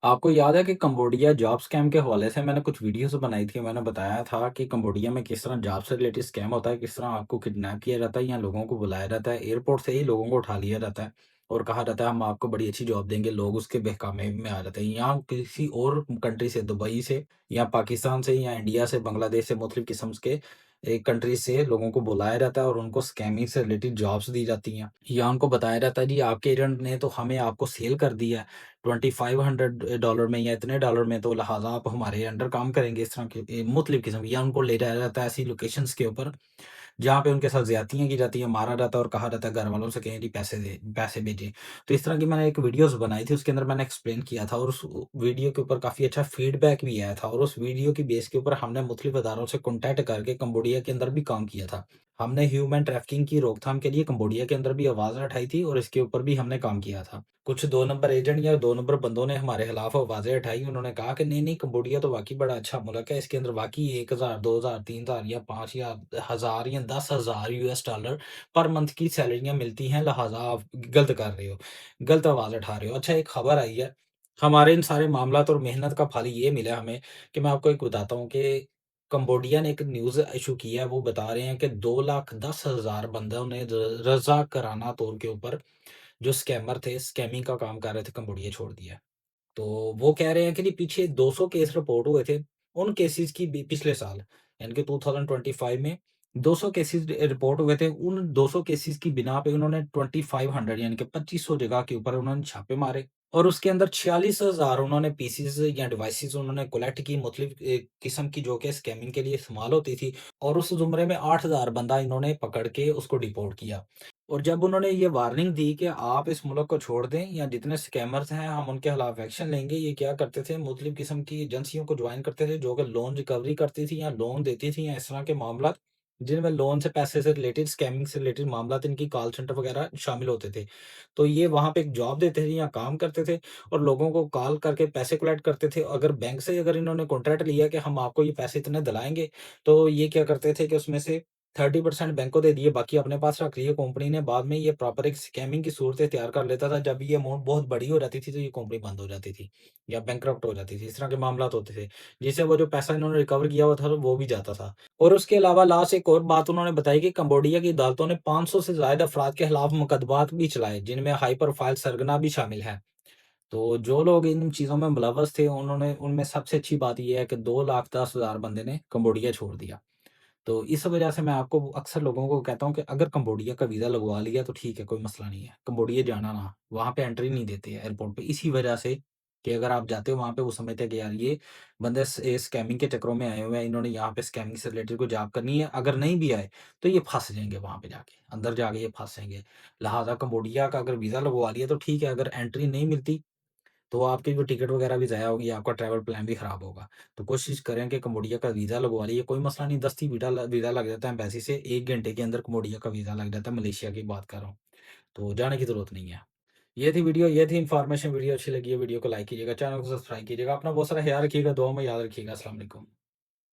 आपको याद है कि कंबोडिया जॉब स्कैम के हवाले से मैंने कुछ वीडियोज़ बनाई थी। मैंने बताया था कि कंबोडिया में किस तरह जॉब से रिलेटेड स्कैम होता है, किस तरह आपको किडनैप किया जाता है या लोगों को बुलाया जाता है, एयरपोर्ट से ही लोगों को उठा लिया जाता है और कहा जाता है हम आपको बड़ी अच्छी जॉब देंगे। लोग उसके बहकावे में आ जाते हैं। यहाँ किसी और कंट्री से, दुबई से या पाकिस्तान से या इंडिया से, बांग्लादेश से, मुख्तलिफ किस्म के कंट्रीज़ से लोगों को बुलाया जाता है और उनको स्कैमिंग से रिलेटेड जॉब्स दी जाती हैं। या उनको बताया जाता है जी आपके एजेंट ने तो हमें आपको सेल कर दिया है। $2500 में या इतने डॉलर में, तो लिहाज़ा आप हमारे अंडर काम करेंगे। इस तरह के मुख्तलिफ़ किस्म की, या उनको ले जाया जाता है ऐसी लोकेशंस के ऊपर जहाँ पे उनके साथ ज़्यादतियाँ की जाती हैं, मारा जाता है और कहा जाता है घर वालों से कहें जी पैसे भेजें। तो इस तरह की मैंने एक वीडियोज़ बनाई थी, उसके अंदर मैंने एक्सप्लेन किया था और उस वीडियो के ऊपर काफ़ी अच्छा फीडबैक भी आया था और उस वीडियो की बेस के ऊपर हमने मुख्तलिफ़ अदारों से कॉन्टैक्ट करके कंबोडिया के अंदर भी काम किया था। हमने ह्यूमन ट्रैफिकिंग की रोकथाम के लिए कंबोडिया के अंदर भी आवाज़ उठाई थी और इसके ऊपर भी हमने काम किया था। कुछ 2 नंबर एजेंट या 2 नंबर बंदों ने हमारे खिलाफ आवाज़ें उठाई। उन्होंने कहा कि नहीं, नहीं, कंबोडिया तो वाक़ई बड़ा अच्छा मुल्क है। इसके अंदर वाक़ई 1000, 2000, 3000 या 5 या 1000 या 10,000 यूएस डॉलर पर मंथ की सैलरियाँ मिलती हैं, लिहाज़ा आप गलत कर रहे हो, गलत आवाज़ उठा रहे हो। अच्छा, एक खबर आई है, हमारे इन सारे मामलात और मेहनत का फल ये मिला हमें कि मैं आपको एक बताता हूँ कि कंबोडिया ने एक न्यूज़ इश्यू की है। वो बता रहे हैं कि 2,10,000 बंदों ने रज़ाकाराना तौर के ऊपर, जो स्कैमर थे, स्कैमिंग का काम कर रहे थे, कंबोडिया छोड़ दिया है। तो वो कह रहे हैं कि जी पीछे 200 केस रिपोर्ट हुए थे। उन केसेज़ की बी पिछले साल यानी कि 2025 में 200 केसेज़ रिपोर्ट हुए थे। उन 200 केसेज़ की बिना पे उन्होंने 2500 यानी कि 2500 जगह के ऊपर उन्होंने छापे मारे और उसके अंदर 46,000 उन्होंने पीसेज़ या डिवाइसेज़ उन्होंने कलेक्ट की, मुख्तलिफ किस्म की, जो कि स्कैमिंग के लिए इस्तेमाल होती थी और उस ज़ुमरे में 8,000 बंदा इन्होंने पकड़ के उसको डिपोर्ट किया। और जब उन्होंने ये वार्निंग दी कि आप इस मुल्क को छोड़ दें या जितने स्कैमर्स हैं हम उनके खिलाफ एक्शन लेंगे, ये क्या करते थे, मुख्तलिफ किस्म की एजेंसियों को जॉइन करते थे जो कि लोन रिकवरी करती थी या लोन देती थी या इस तरह के मामला जिनमें लोन से, पैसे से रिलेटेड, स्कैमिंग से रिलेटेड मामला, इनकी कॉल सेंटर वगैरह शामिल होते थे। तो ये वहाँ पे एक जॉब देते थे या काम करते थे और लोगों को कॉल करके पैसे कलेक्ट करते थे। अगर बैंक से अगर इन्होंने कॉन्ट्रैक्ट लिया कि हम आपको ये पैसे इतने दिलाएँगे, तो ये क्या करते थे कि उसमें से 30% बैंक को दे दिए, बाकी अपने पास रख लिए। कंपनी ने बाद में ये प्रॉपर एक स्कैमिंग की सूरतें तैयार कर लेता था। जब ये अमाउंट बहुत बड़ी हो जाती थी, तो ये कंपनी बंद हो जाती थी या बैंकरप्ट हो जाती थी। इस तरह के मामलात होते थे, जिससे वो जो पैसा इन्होंने रिकवर किया हुआ था, वो भी जाता था। और उसके अलावा लास्ट एक और बात उन्होंने बताई कि कंबोडिया की अदालतों ने 500 से ज़ायद अफराद के खिलाफ मुकदमात भी चलाए, जिनमें हाई प्रोफाइल सरगना भी शामिल हैं। तो जो लोग इन चीज़ों में मुलव्वस थे, उन्होंने उनमें सबसे अच्छी बात ये है कि 2,10,000 बंदे ने कंबोडिया छोड़ दिया। तो इस वजह से मैं आपको अक्सर लोगों को कहता हूँ कि अगर कंबोडिया का वीज़ा लगवा लिया तो ठीक है, कोई मसला नहीं है। कंबोडिया जाना ना, वहाँ पे एंट्री नहीं देते हैं एयरपोर्ट पे, इसी वजह से कि अगर आप जाते हो वहाँ पे, वो समझते हैं कि यार ये बंदे स्कैमिंग के चक्करों में आए हुए हैं, इन्होंने यहाँ पे स्कैमिंग से रिलेटेड कोई जॉब करनी है। अगर नहीं भी आए, तो ये फँस जाएँगे वहाँ पे जाके, अंदर जाके ये फँस जाएँगे। लिहाज़ा कंबोडिया का अगर वीज़ा लगवा लिया तो ठीक है, अगर एंट्री नहीं मिलती तो आपकी जो टिकट वगैरह भी ज़ाया होगी, आपका ट्रैवल प्लान भी खराब होगा। तो कोशिश करें कि कंबोडिया का वीज़ा लगवा लीजिए, कोई मसला नहीं, दस्ती वीज़ा लग जाता है एम्बेसी से, 1 घंटे के अंदर कंबोडिया का वीज़ा लग जाता है, मलेशिया की बात कर रहा हूँ। तो जाने की ज़रूरत नहीं है। ये थी वीडियो, ये थी इन्फॉर्मेशन। वीडियो अच्छी लगी है, वीडियो को लाइक कीजिएगा, चैनल को सब्सक्राइब कीजिएगा। अपना बहुत सारा ख़्याल रखिएगा, दुआ में याद रखिएगा। अस्सलाम वालेकुम।